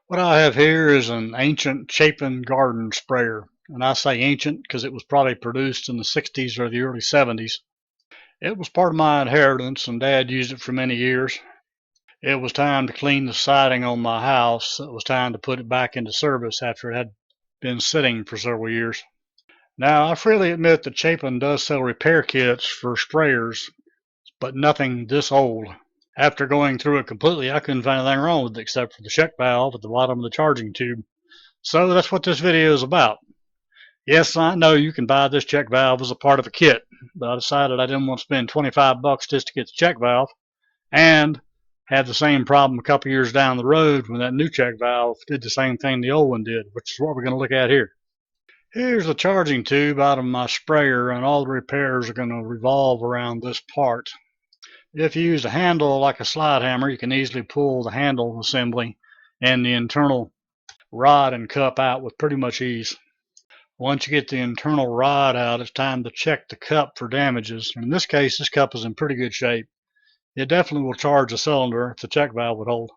What I have here is an ancient Chapin garden sprayer. And I say ancient because it was probably produced in the 60s or the early 70s. It was part of my inheritance and Dad used it for many years. It was time to clean the siding on my house. It was time to put it back into service after it had been sitting for several years. Now, I freely admit that Chapin does sell repair kits for sprayers, but nothing this old. After going through it completely, I couldn't find anything wrong with it except for the check valve at the bottom of the charging tube. So that's what this video is about. Yes, I know you can buy this check valve as a part of a kit, but I decided I didn't want to spend 25 bucks just to get the check valve and have the same problem a couple years down the road when that new check valve did the same thing the old one did, which is what we're going to look at here. Here's the charging tube out of my sprayer, and all the repairs are going to revolve around this part. If you use a handle like a slide hammer, you can easily pull the handle assembly and the internal rod and cup out with pretty much ease. Once you get the internal rod out, it's time to check the cup for damages. In this case, this cup is in pretty good shape. It definitely will charge a cylinder if the check valve would hold.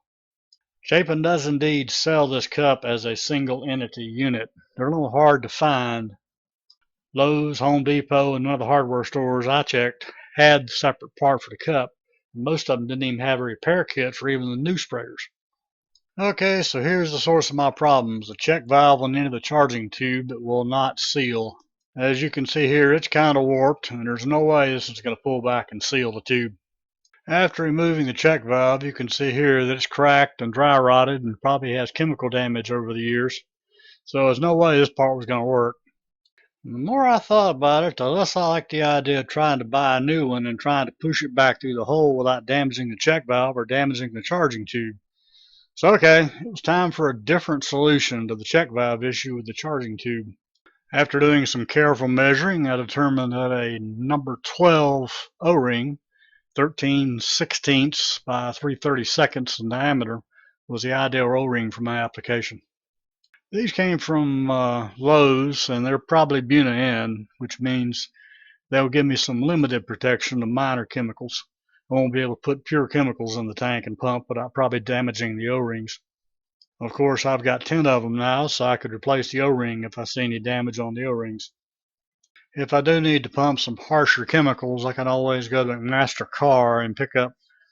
Chapin does indeed sell this cup as a single entity unit. They're a little hard to find. Lowe's, Home Depot, and one of the hardware stores I checked had the separate part for the cup. Most of them didn't even have a repair kit for even the new sprayers. Okay, so here's the source of my problems. The check valve on the end of the charging tube that will not seal. As you can see here, it's kind of warped, and there's no way this is going to pull back and seal the tube. After removing the check valve, you can see here that it's cracked and dry rotted and probably has chemical damage over the years. So there's no way this part was going to work. The more I thought about it, the less I liked the idea of trying to buy a new one and trying to push it back through the hole without damaging the check valve or damaging the charging tube. So okay, it was time for a different solution to the check valve issue with the charging tube. After doing some careful measuring, I determined that a number 12 O-ring, 13/16 by 3/32 in diameter, was the ideal O-ring for my application. These came from Lowe's, and they're probably Buna-N, which means they'll give me some limited protection to minor chemicals. I won't be able to put pure chemicals in the tank and pump without probably damaging the O-rings. Of course, I've got 10 of them now, so I could replace the O-ring if I see any damage on the O-rings. If I do need to pump some harsher chemicals, I can always go to McMaster Car and pick up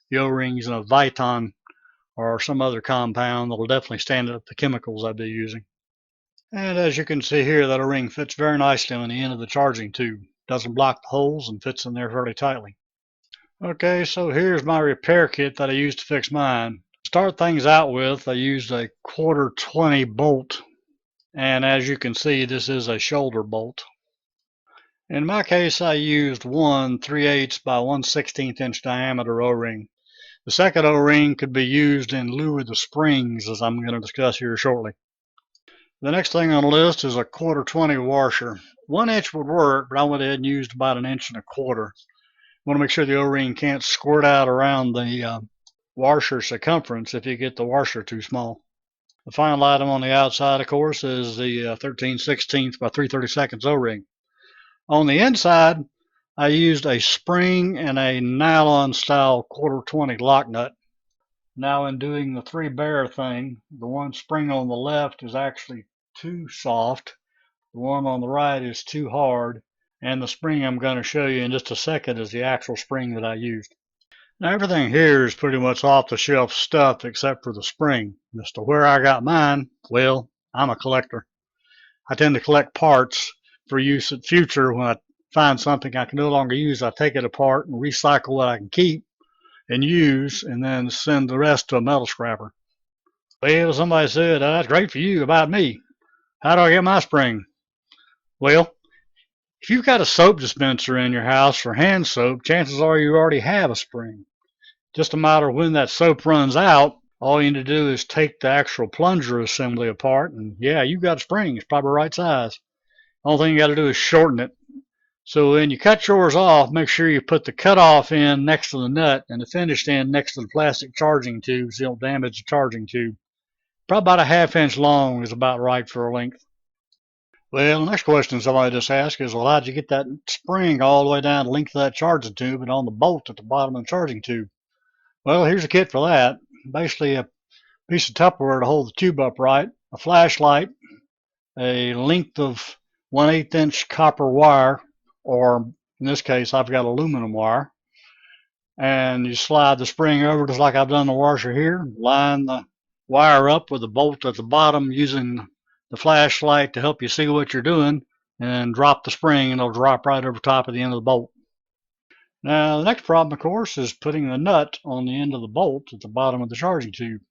the O-rings in a Viton or some other compound that will definitely stand up the chemicals I'd be using. And as you can see here, that O-ring fits very nicely on the end of the charging tube. Doesn't block the holes and fits in there fairly tightly. Okay, so here's my repair kit that I used to fix mine. To start things out with, I used a 1/4 bolt, and as you can see, this is a shoulder bolt. In my case, I used one 3/8 by 1/16 inch diameter O-ring. The second O-ring could be used in lieu of the springs, as I'm going to discuss here shortly. The next thing on the list is a 1/4 washer. 1 inch would work, but I went ahead and used about 1 1/4 inches. Want to make sure the O-ring can't squirt out around the washer circumference if you get the washer too small. The final item on the outside, of course, is the 13/16 by 3/32 O-ring. On the inside, I used a spring and a nylon style 1/4 lock nut. Now in doing the 3-bear thing, the one spring on the left is actually too soft, the one on the right is too hard, and the spring I'm going to show you in just a second is the actual spring that I used. Now everything here is pretty much off the shelf stuff except for the spring. As to where I got mine, well, I'm a collector. I tend to collect parts for use in the future. When I find something I can no longer use, I take it apart and recycle what I can keep and use, and then send the rest to a metal scrapper. Well, somebody said, that's great for you. About me, how do I get my spring? Well, if you've got a soap dispenser in your house for hand soap, chances are you already have a spring. Just a matter of when that soap runs out, all you need to do is take the actual plunger assembly apart, and yeah, you've got a spring. It's probably the right size. Only thing you got to do is shorten it. So when you cut yours off, make sure you put the cutoff end next to the nut and the finished end next to the plastic charging tube so you don't damage the charging tube. Probably about a 1/2 inch long is about right for a length. Well, the next question somebody just asked is, well, how'd you get that spring all the way down the length of that charging tube and on the bolt at the bottom of the charging tube? Well, here's a kit for that. Basically, piece of Tupperware to hold the tube upright, a flashlight, a length of 1/8 inch copper wire, or in this case I've got aluminum wire, and you slide the spring over just like I've done the washer here, line the wire up with a bolt at the bottom using the flashlight to help you see what you're doing, and drop the spring and it'll drop right over top of the end of the bolt. Now the next problem, of course, is putting the nut on the end of the bolt at the bottom of the charging tube.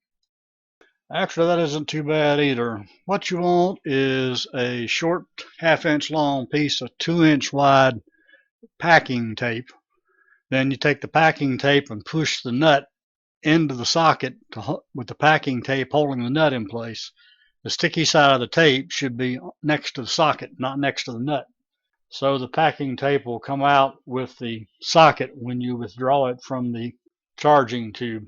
Actually, that isn't too bad either. What you want is a short 1/2 inch long piece of 2 inch wide packing tape. Then you take the packing tape and push the nut into the socket with the packing tape holding the nut in place. The sticky side of the tape should be next to the socket, not next to the nut. So the packing tape will come out with the socket when you withdraw it from the charging tube.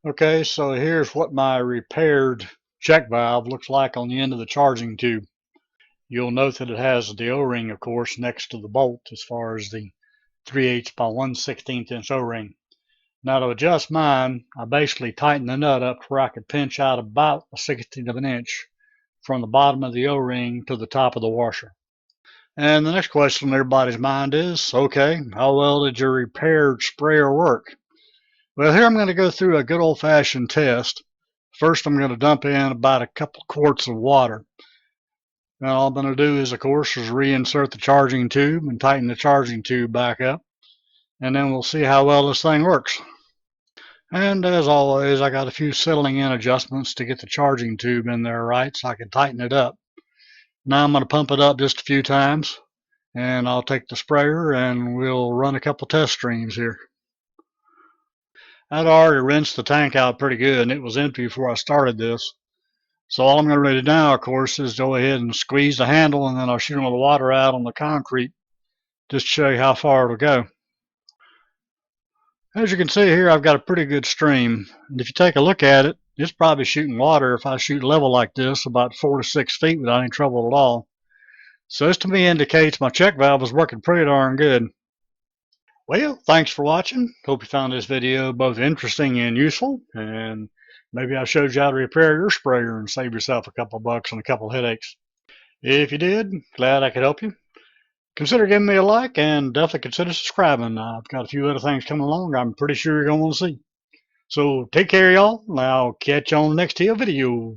Okay, so here's what my repaired check valve looks like on the end of the charging tube. You'll note that it has the O-ring, of course, next to the bolt as far as the 3/8 by 1/16 inch O-ring. Now to adjust mine, I basically tightened the nut up to where I could pinch out about 1/16 of an inch from the bottom of the O-ring to the top of the washer. And the next question in everybody's mind is, okay, how well did your repaired sprayer work? Well, here I'm going to go through a good old-fashioned test. First, I'm going to dump in about a couple quarts of water. Now, all I'm going to do is, of course, is reinsert the charging tube and tighten the charging tube back up. And then we'll see how well this thing works. And as always, I got a few settling in adjustments to get the charging tube in there right so I can tighten it up. Now I'm going to pump it up just a few times, and I'll take the sprayer and we'll run a couple test streams here. I'd already rinsed the tank out pretty good, and it was empty before I started this. So all I'm going to do now, of course, is go ahead and squeeze the handle, and then I'll shoot all the water out on the concrete just to show you how far it'll go. As you can see here, I've got a pretty good stream. And if you take a look at it, it's probably shooting water if I shoot level like this about 4 to 6 feet without any trouble at all. So this to me indicates my check valve is working pretty darn good. Well, thanks for watching. Hope you found this video both interesting and useful, and maybe I showed you how to repair your sprayer and save yourself a couple bucks and a couple headaches. If you did, glad I could help you. Consider giving me a like, and definitely consider subscribing. I've got a few other things coming along I'm pretty sure you're going to want to see. So take care, y'all, and I'll catch you on the next video.